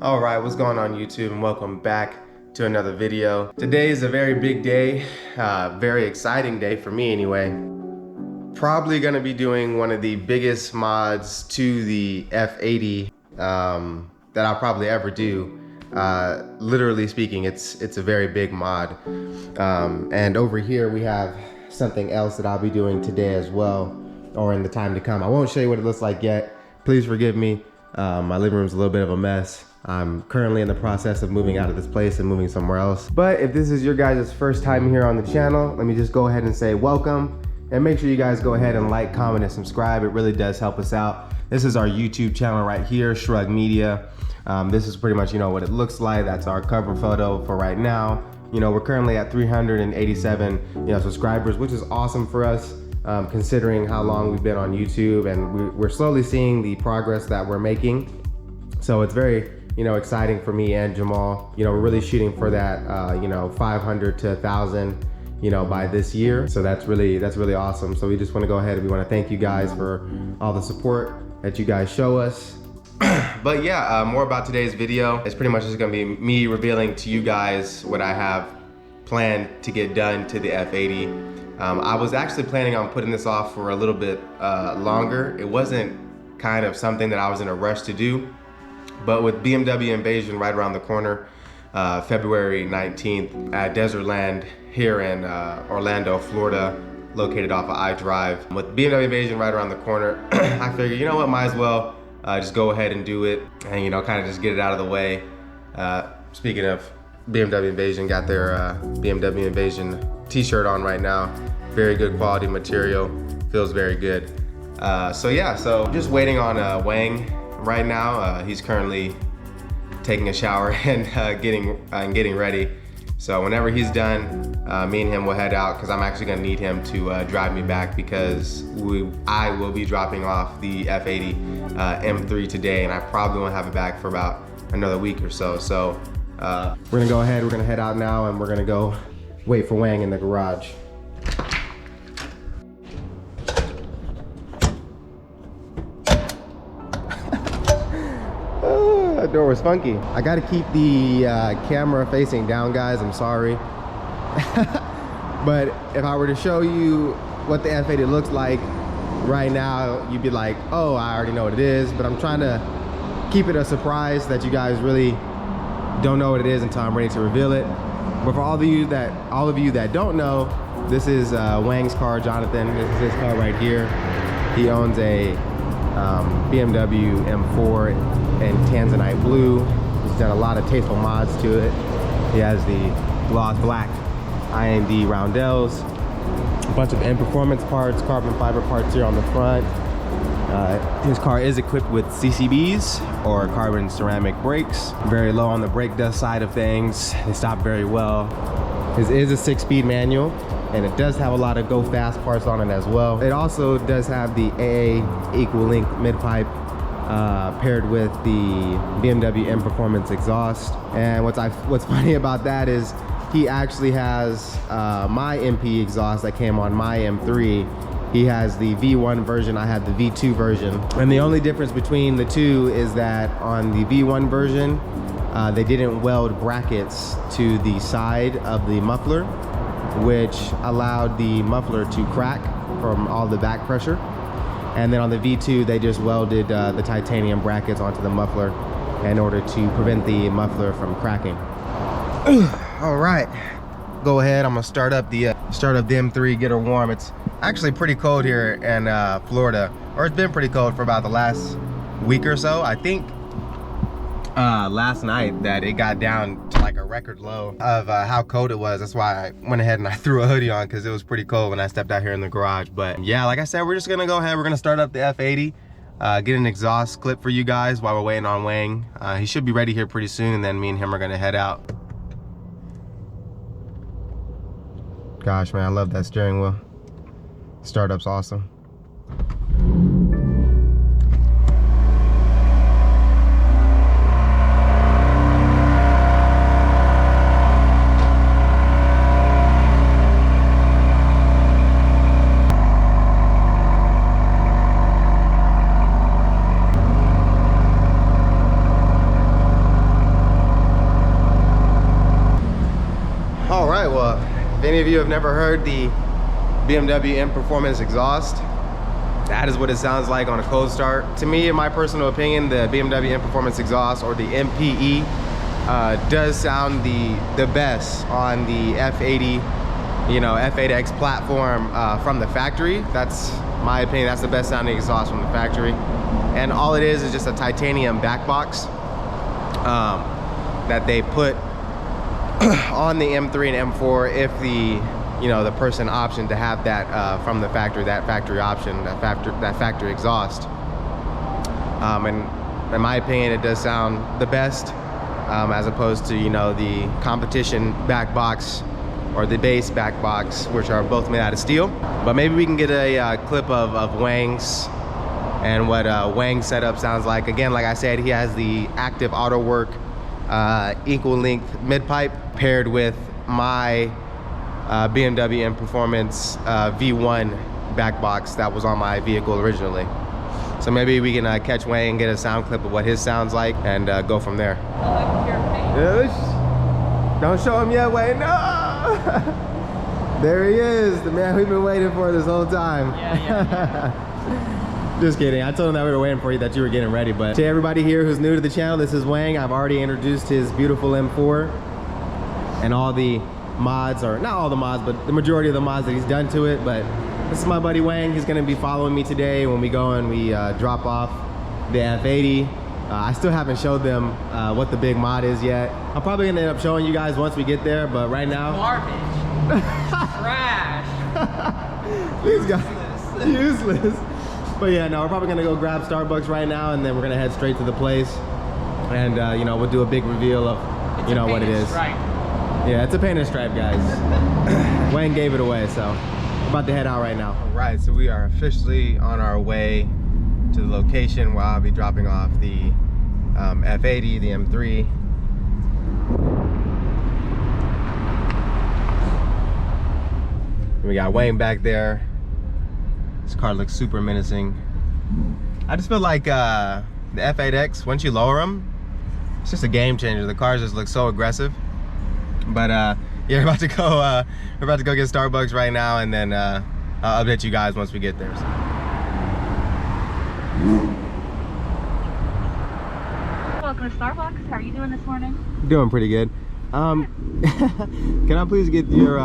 All right, what's going on YouTube, and welcome back to another video. Today is a very big day, very exciting day for me anyway. Probably gonna be doing one of the biggest mods to the F80 that I'll probably ever do. Literally speaking, it's a very big mod. And over here we have something else that I'll be doing today as well, or in the time to come. I won't show you what it looks like yet. Please forgive me. My living room's a little bit of a mess. I'm currently in the process of moving out of this place and moving somewhere else. But if this is your guys' first time here on the channel, let me just go ahead and say welcome. And make sure you guys go ahead and like, comment, and subscribe. It really does help us out. This is our YouTube channel right here, Shrug Media. This is pretty much, what it looks like. That's our cover photo for right now. We're currently at 387, subscribers, which is awesome for us, considering how long we've been on YouTube, and we're slowly seeing the progress that we're making. So it's very, exciting for me and Jamal. We're really shooting for that, 500 to 1,000, by this year. So that's really awesome. So we just want to go ahead and we want to thank you guys for all the support that you guys show us. But yeah, more about today's video. It's pretty much just gonna be me revealing to you guys what I have planned to get done to the F80. I was actually planning on putting this off for a little bit longer. It wasn't kind of something that I was in a rush to do, but with BMW Invasion right around the corner, February 19th at Desertland here in Orlando, Florida, located off of I-Drive. With BMW Invasion right around the corner, I figured, might as well just go ahead and do it and, kind of just get it out of the way. Speaking of BMW Invasion, got their BMW Invasion t-shirt on right now. Very good quality material, feels very good. So yeah, so just waiting on Wang right now. He's currently taking a shower and getting ready. So whenever he's done, me and him will head out, because I'm actually gonna need him to drive me back, because I will be dropping off the F80 M3 today, and I probably won't have it back for about another week or so. So we're gonna go ahead, we're gonna head out now, and we're gonna go wait for Wang in the garage. That door was funky. I gotta keep the camera facing down, guys, I'm sorry. But if I were to show you what the F80 looks like right now, you'd be like, oh, I already know what it is. But I'm trying to keep it a surprise that you guys really don't know what it is until I'm ready to reveal it. But for all of you that don't know, this is Wang's car, Jonathan. This is his car right here. He owns a BMW M4 in Tanzanite blue. He's done a lot of tasteful mods to it. He has the gloss black IND roundels, a bunch of M performance parts, carbon fiber parts here on the front. His car is equipped with CCBs, or carbon ceramic brakes. Very low on the brake dust side of things. They stop very well. His is a 6-speed manual, and it does have a lot of go fast parts on it as well. It also does have the AA equal link mid pipe paired with the BMW M Performance exhaust. And what's funny about that is he actually has my MP exhaust that came on my M3. He has the V1 version, I had the V2 version. And the only difference between the two is that on the V1 version, they didn't weld brackets to the side of the muffler, which allowed the muffler to crack from all the back pressure. And then on the V2, they just welded the titanium brackets onto the muffler in order to prevent the muffler from cracking. All right, go ahead. I'm gonna start up the M3, get her warm. It's actually pretty cold here in Florida, or it's been pretty cold for about the last week or so. I think last night that it got down to like a record low of how cold it was. That's why I went ahead and I threw a hoodie on, because it was pretty cold when I stepped out here in the garage. But yeah, like I said, we're just gonna go ahead, we're gonna start up the F80, get an exhaust clip for you guys while we're waiting on Wang. He should be ready here pretty soon, and then me and him are gonna head out. Gosh, man, I love that steering wheel. Startup's awesome. If any of you have never heard the BMW M Performance exhaust, that is what it sounds like on a cold start. To me, in my personal opinion, the BMW M Performance exhaust, or the MPE, does sound the best on the F80, you know, F80X platform from the factory. That's my opinion. That's the best sounding exhaust from the factory. And all it is just a titanium back box that they put on the M3 and M4 if the person optioned to have that from the factory, that factory option, that factory exhaust. And in my opinion, it does sound the best as opposed to, you know, the competition back box or the base back box, which are both made out of steel. But maybe we can get a clip of Wang's and what Wang's setup sounds like. Again, like I said, he has the active auto work equal length mid pipe paired with my BMW M Performance V1 back box that was on my vehicle originally. So maybe we can catch Wang and get a sound clip of what his sounds like and go from there. Don't show him yet, Wang, no! There he is, the man we've been waiting for this whole time. Just kidding, I told him that we were waiting for you, that you were getting ready. But to everybody here who's new to the channel, this is Wang. I've already introduced his beautiful M4 and all the mods, or not all the mods, but the majority of the mods that he's done to it. But this is my buddy Wang. He's gonna be following me today when we go and we drop off the F80. I still haven't showed them what the big mod is yet. I'm probably gonna end up showing you guys once we get there, but right now, garbage. Trash. These guys, useless. But yeah, no, we're probably gonna go grab Starbucks right now, and then we're gonna head straight to the place, and you know, we'll do a big reveal of you know what it is. Stripe. Yeah, it's a painted stripe, guys. Wayne gave it away, so we're about to head out right now. All right, so we are officially on our way to the location where I'll be dropping off the F80, the M3. We got Wayne back there. This car looks super menacing. I just feel like the F8X, once you lower them, it's just a game changer. The cars just look so aggressive. But yeah, we're about to go get Starbucks right now, and then I'll update you guys once we get there. Welcome to Starbucks. How are you doing this morning? Doing pretty good. Can I please get your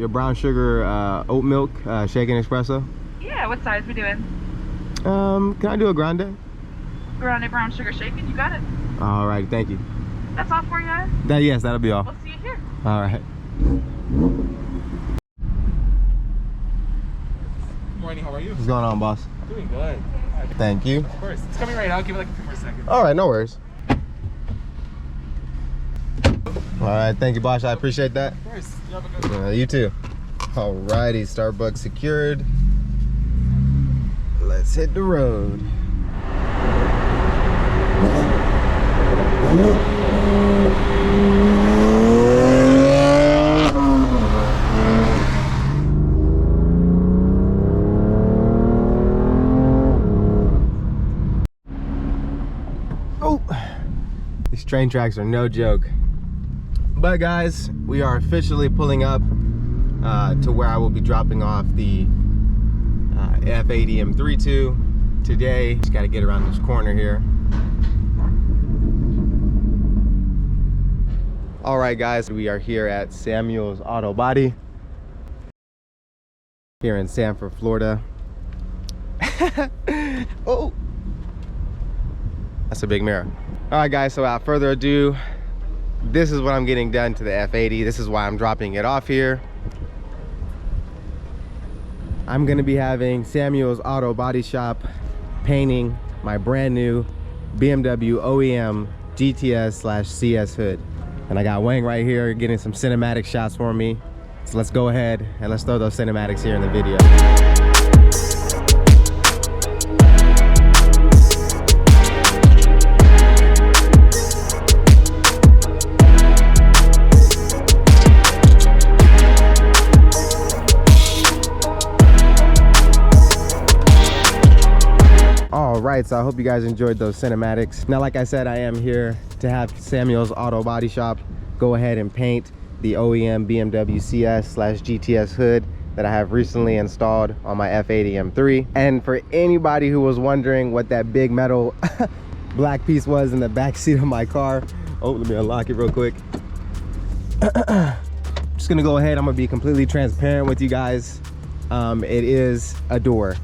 brown sugar oat milk shaken espresso? Yeah, what size we doing? Can I do a grande? Grande brown sugar shaken, you got it. All right, thank you. That's all for you guys? Yes, that'll be all. We'll see you here. All right. Good morning, how are you? What's going on, boss? Doing good. Thank you. Of course. It's coming right out. Give it like a few more seconds. All right, no worries. All right, thank you, boss. I appreciate that. Of course. You have a good one. You too. All righty, Starbucks secured. Let's hit the road. Oh, these train tracks are no joke. But guys, we are officially pulling up to where I will be dropping off the F80 M32 today. Just got to get around this corner here. All right, guys, we are here at Samuel's Auto Body here in Sanford, Florida. Oh, that's a big mirror. All right, guys, so without further ado, this is what I'm getting done to the F80. This is why I'm dropping it off here. I'm gonna be having Samuel's Auto Body Shop painting my brand new BMW OEM GTS/CS hood. And I got Wang right here getting some cinematic shots for me. So let's go ahead and let's throw those cinematics here in the video. Alright, so I hope you guys enjoyed those cinematics. Now, like I said, I am here to have Samuel's Auto Body Shop go ahead and paint the OEM BMW CS/GTS hood that I have recently installed on my F80 M3. And for anybody who was wondering what that big metal black piece was in the back seat of my car, oh, let me unlock it real quick. Just gonna go ahead, I'm gonna be completely transparent with you guys. It is a door.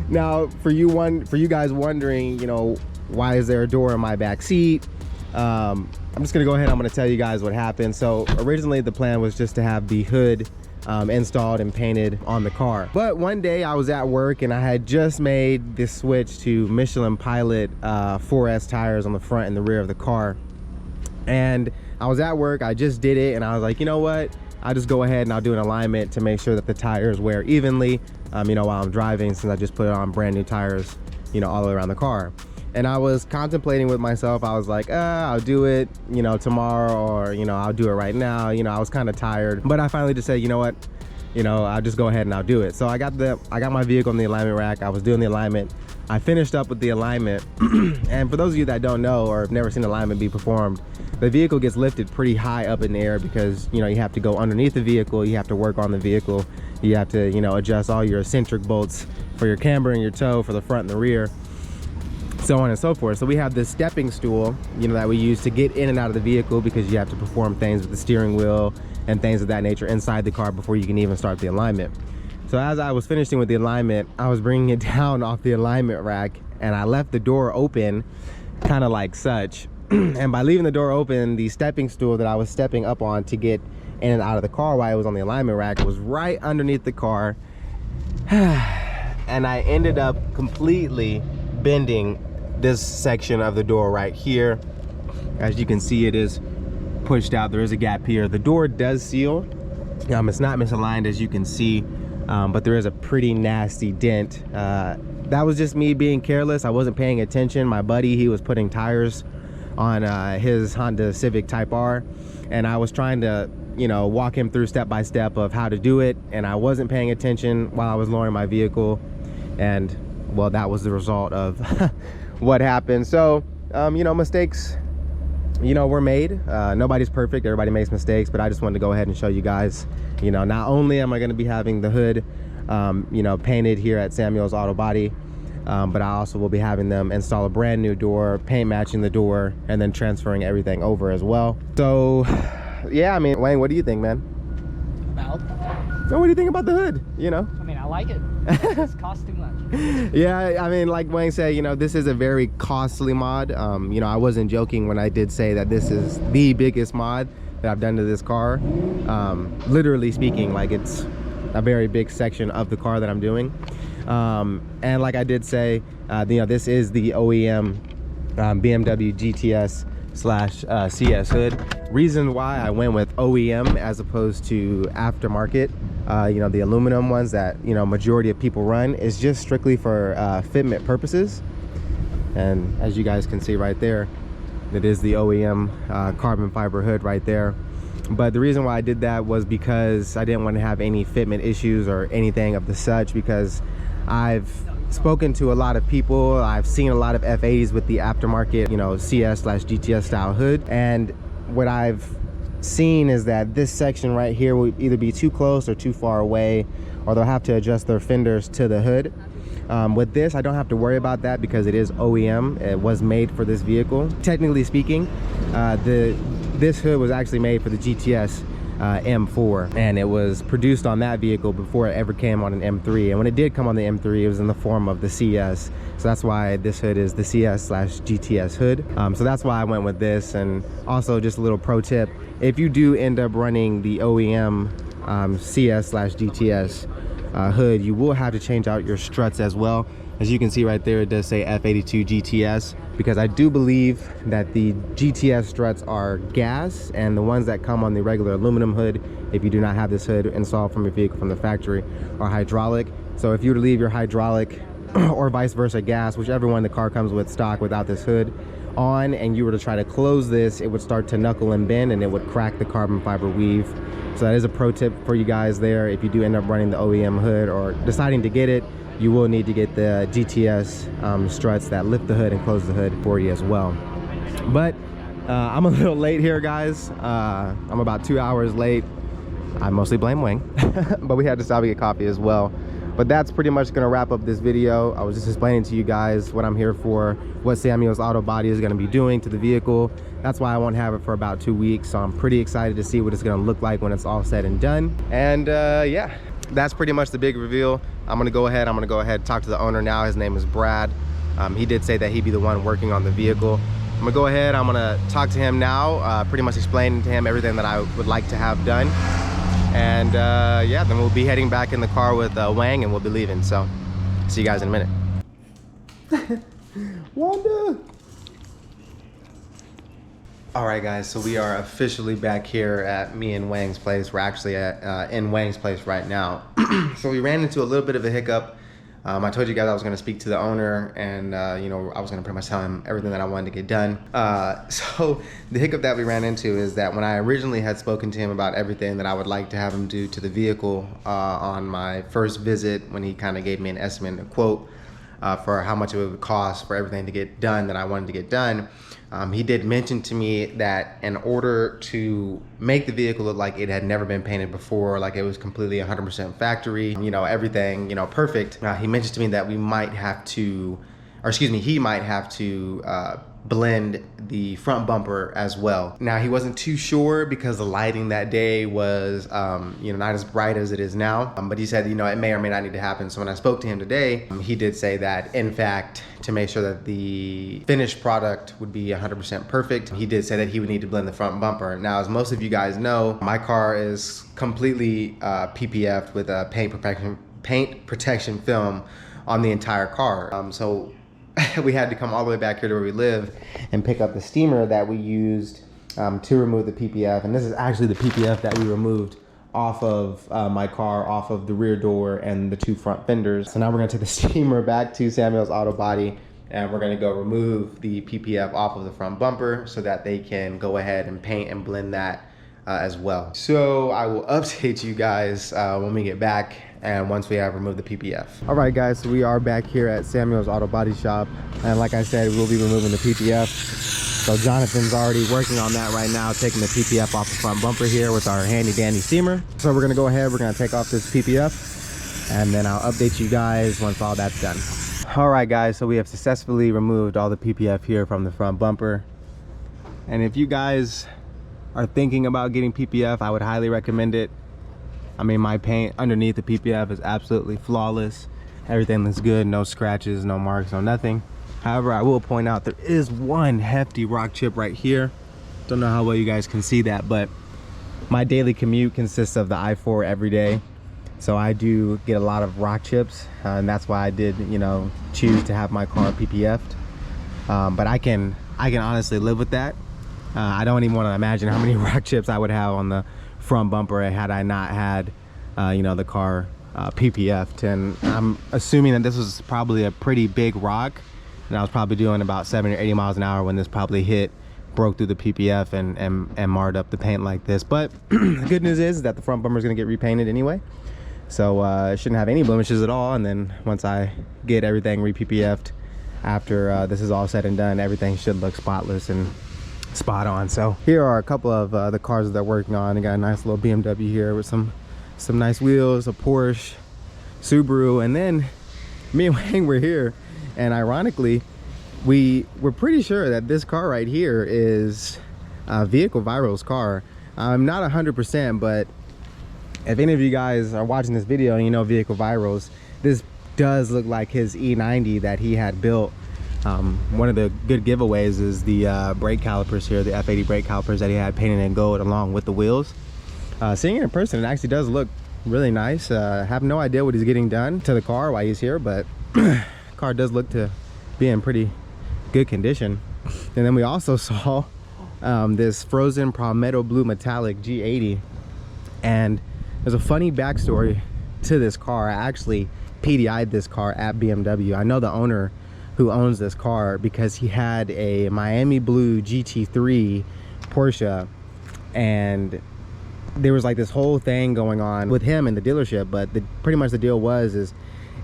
Now, for you guys wondering, you know, why is there a door in my back seat? I'm just gonna go ahead, I'm gonna tell you guys what happened. So originally the plan was just to have the hood installed and painted on the car. But one day I was at work and I had just made this switch to Michelin Pilot 4S tires on the front and the rear of the car. And I was at work, I just did it, and I was like, you know what? I'll just go ahead and I'll do an alignment to make sure that the tires wear evenly, you know, while I'm driving, since I just put on brand new tires, you know, all the way around the car. And I was contemplating with myself, I was like, I'll do it, you know, tomorrow, or, you know, I'll do it right now. You know, I was kind of tired, but I finally just said, you know what? You know, I'll just go ahead and I'll do it. So I got my vehicle on the alignment rack. I was doing the alignment. I finished up with the alignment. And for those of you that don't know or have never seen alignment be performed, the vehicle gets lifted pretty high up in the air because, you know, you have to go underneath the vehicle, you have to work on the vehicle, you have to, you know, adjust all your eccentric bolts for your camber and your toe for the front and the rear, so on and so forth. So we have this stepping stool, you know, that we use to get in and out of the vehicle, because you have to perform things with the steering wheel and things of that nature inside the car before you can even start the alignment. So as I was finishing with the alignment, I was bringing it down off the alignment rack, and I left the door open, kind of like such. And by leaving the door open, the stepping stool that I was stepping up on to get in and out of the car while I was on the alignment rack was right underneath the car. And I ended up completely bending this section of the door right here. As you can see, it is pushed out. There is a gap here. The door does seal. It's not misaligned, as you can see, but there is a pretty nasty dent. That was just me being careless. I wasn't paying attention. My buddy, he was putting tires on his Honda Civic Type R, and I was trying to, you know, walk him through step by step of how to do it, and I wasn't paying attention while I was lowering my vehicle, and well, that was the result of what happened. So you know, mistakes, you know, were made. Nobody's perfect, everybody makes mistakes, but I just wanted to go ahead and show you guys, you know, not only am I going to be having the hood you know, painted here at Samuel's Auto Body, but I also will be having them install a brand new door, paint matching the door, and then transferring everything over as well. So yeah, I mean, Wayne, what do you think, man? About? So what do you think about the hood, you know? I mean, I like it. It's cost too much. Yeah, I mean, like Wayne said, you know, this is a very costly mod. You know, I wasn't joking when I did say that this is the biggest mod that I've done to this car. Literally speaking, like, it's a very big section of the car that I'm doing. And like I did say, you know, this is the OEM BMW GTS / CS hood. Reason why I went with OEM as opposed to aftermarket, you know, the aluminum ones that, you know, majority of people run, is just strictly for fitment purposes. And as you guys can see right there, it is the OEM carbon fiber hood right there. But the reason why I did that was because I didn't want to have any fitment issues or anything of the such, because I've spoken to a lot of people, I've seen a lot of F80s with the aftermarket, you know, CS/GTS style hood, and what I've seen is that this section right here will either be too close or too far away, or they'll have to adjust their fenders to the hood. With this, I don't have to worry about that because it is OEM. It was made for this vehicle. Technically speaking, this hood was actually made for the GTS M4, and it was produced on that vehicle before it ever came on an M3. And when it did come on the M3, it was in the form of the CS. So that's why this hood is the CS/GTS hood. So that's why I went with this. And also, just a little pro tip, if you do end up running the OEM CS/GTS hood, you will have to change out your struts as well. As you can see right there, it does say F82 GTS, because I do believe that the GTS struts are gas, and the ones that come on the regular aluminum hood, if you do not have this hood installed from your vehicle from the factory, are hydraulic. So if you were to leave your hydraulic or vice versa gas, whichever one the car comes with stock without this hood on, and you were to try to close this, it would start to knuckle and bend, and it would crack the carbon fiber weave. So that is a pro tip for you guys there. If you do end up running the OEM hood or deciding to get it, you will need to get the GTS struts that lift the hood and close the hood for you as well. But I'm a little late here, guys. I'm about 2 hours late. I mostly blame Wang, but we had to stop and get coffee as well. But that's pretty much gonna wrap up this video. I was just explaining to you guys what I'm here for, what Samuel's Auto Body is gonna be doing to the vehicle. That's why I won't have it for about 2 weeks. So I'm pretty excited to see what it's gonna look like when it's all said and done. And yeah, that's pretty much the big reveal. I'm gonna go ahead and talk to the owner now. His name is Brad. He did say that he'd be the one working on the vehicle. I'm gonna go ahead, I'm gonna talk to him now, pretty much explaining to him everything that I would like to have done. And yeah, then we'll be heading back in the car with Wang, and we'll be leaving. So see you guys in a minute. Wanda. All right, guys, so we are officially back here at me and Wang's place. We're actually at in Wang's place right now. So we ran into a little bit of a hiccup. I told you guys I was gonna speak to the owner, and you know, I was gonna pretty much tell him everything that I wanted to get done. So the hiccup that we ran into is that when I originally had spoken to him about everything that I would like to have him do to the vehicle on my first visit, when he kind of gave me an estimate and a quote for how much it would cost for everything to get done that I wanted to get done, he did mention to me that in order to make the vehicle look like it had never been painted before, like it was completely 100% factory, you know, everything, you know, perfect, he mentioned to me that we might have to, or excuse me, he might have to blend the front bumper as well. Now, he wasn't too sure because the lighting that day was, you know, not as bright as it is now, but he said, you know, it may or may not need to happen. So when I spoke to him today, he did say that, in fact, to make sure that the finished product would be 100% perfect, he did say that he would need to blend the front bumper. Now, as most of you guys know, my car is completely PPF'd with a paint protection film on the entire car. So we had to come all the way back here to where we live and pick up the steamer that we used to remove the PPF. And this is actually the PPF that we removed off of my car, off of the rear door and the 2 front fenders. So now we're gonna take the steamer back to Samuel's Auto Body, and we're gonna go remove the PPF off of the front bumper so that they can go ahead and paint and blend that as well. So I will update you guys when we get back and once we have removed the PPF. All right, guys, so we are back here at Samuel's Auto Body Shop, and like I said, we'll be removing the PPF. So Jonathan's already working on that right now, taking the PPF off the front bumper here with our handy dandy steamer. So we're gonna go ahead, we're gonna take off this PPF, and then I'll update you guys once all that's done. All right, guys, so we have successfully removed all the PPF here from the front bumper. And if you guys are thinking about getting PPF, I would highly recommend it. I mean, my paint underneath the PPF is absolutely flawless. Everything looks good, no scratches, no marks, no nothing. However, I will point out there is one hefty rock chip right here. Don't know how well you guys can see that, but my daily commute consists of the I-4 every day. So I do get a lot of rock chips, and that's why I did, you know, choose to have my car PPF'd. But I can honestly live with that. I don't even want to imagine how many rock chips I would have on the front bumper had I not had, you know, the car PPF'd. And I'm assuming that this was probably a pretty big rock, and I was probably doing about 70 or 80 miles an hour when this probably broke through the PPF and marred up the paint like this. But the good news is that the front bumper is going to get repainted anyway, so it shouldn't have any blemishes at all. And then once I get everything re-PPF'd after this is all said and done, everything should look spotless and spot on. So here are a couple of the cars that they're working on. They got a nice little BMW here with some nice wheels, a Porsche, Subaru, and then me and Wang were here, and ironically we were pretty sure that this car right here is Vehicle Viral's car. I'm not 100%, but if any of you guys are watching this video and you know Vehicle Viral's, this does look like his E90 that he had built. One of the good giveaways is the brake calipers here, the F80 brake calipers that he had painted in gold along with the wheels. Seeing it in person, it actually does look really nice. Have no idea what he's getting done to the car while he's here, but car does look to be in pretty good condition. And then we also saw this frozen Palmetto Blue Metallic G80, and there's a funny backstory to this car. I actually PDI'd this car at BMW. I know the owner who owns this car because he had a Miami Blue GT3 Porsche, and there was like this whole thing going on with him in the dealership. But pretty much the deal was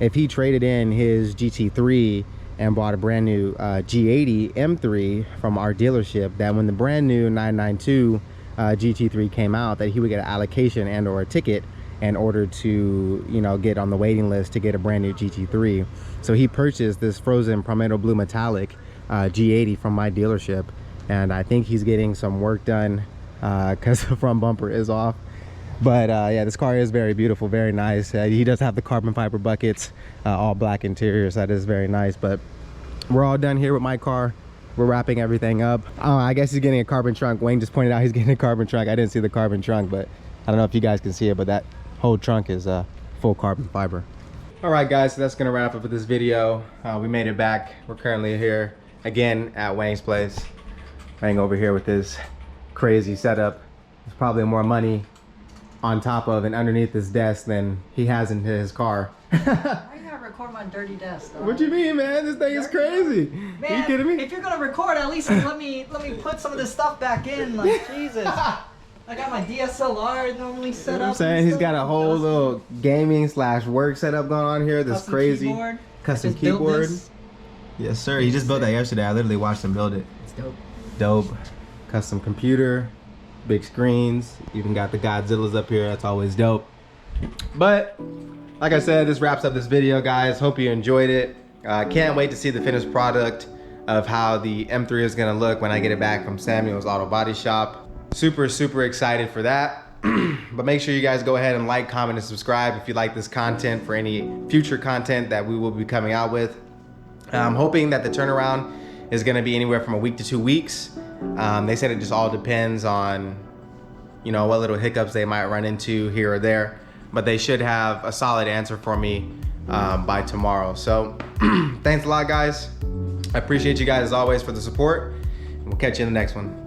if he traded in his GT3 and bought a brand new G80 M3 from our dealership, that when the brand new 992 GT3 came out, that he would get an allocation and or a ticket in order to, you know, get on the waiting list to get a brand new GT3. So he purchased this frozen palmetto blue metallic G80 from my dealership, and I think he's getting some work done because the front bumper is off. But yeah, this car is very beautiful, very nice. He does have the carbon fiber buckets, all black interior, so that is very nice. But we're all done here with my car. We're wrapping everything up. I guess he's getting a carbon trunk. Wayne just pointed out he's getting a carbon trunk. I didn't see the carbon trunk, but I don't know if you guys can see it, but that whole trunk is full carbon fiber. All right, guys, so that's gonna wrap up with this video. We made it back. We're currently here again at Wayne's place. Wayne over here with this crazy setup. There's probably more money on top of and underneath this desk than he has in his car. Why you gotta record my dirty desk? What you mean, man? This thing is crazy. Man, Are you kidding me? If you're gonna record, at least let me put some of this stuff back in. Like, Jesus. I got my DSLR normally set You know what I'm up. saying? He's got a whole little gaming / work setup going on here. This Custom crazy keyboard. custom I just built keyboard. this. Yes, sir. He just built that yesterday. I literally watched him build it. It's dope. Dope. Custom computer, big screens. Even got the Godzillas up here. That's always dope. But like I said, this wraps up this video, guys. Hope you enjoyed it. Can't wait to see the finished product of how the M3 is gonna look when I get it back from Samuel's Auto Body Shop. Super excited for that. But make sure you guys go ahead and like, comment, and subscribe if you like this content for any future content that we will be coming out with. I'm hoping that the turnaround is gonna be anywhere from a week to 2 weeks. They said it just all depends on, you know, what little hiccups they might run into here or there, but they should have a solid answer for me by tomorrow. So thanks a lot, guys. I appreciate you guys as always for the support, and we'll catch you in the next one.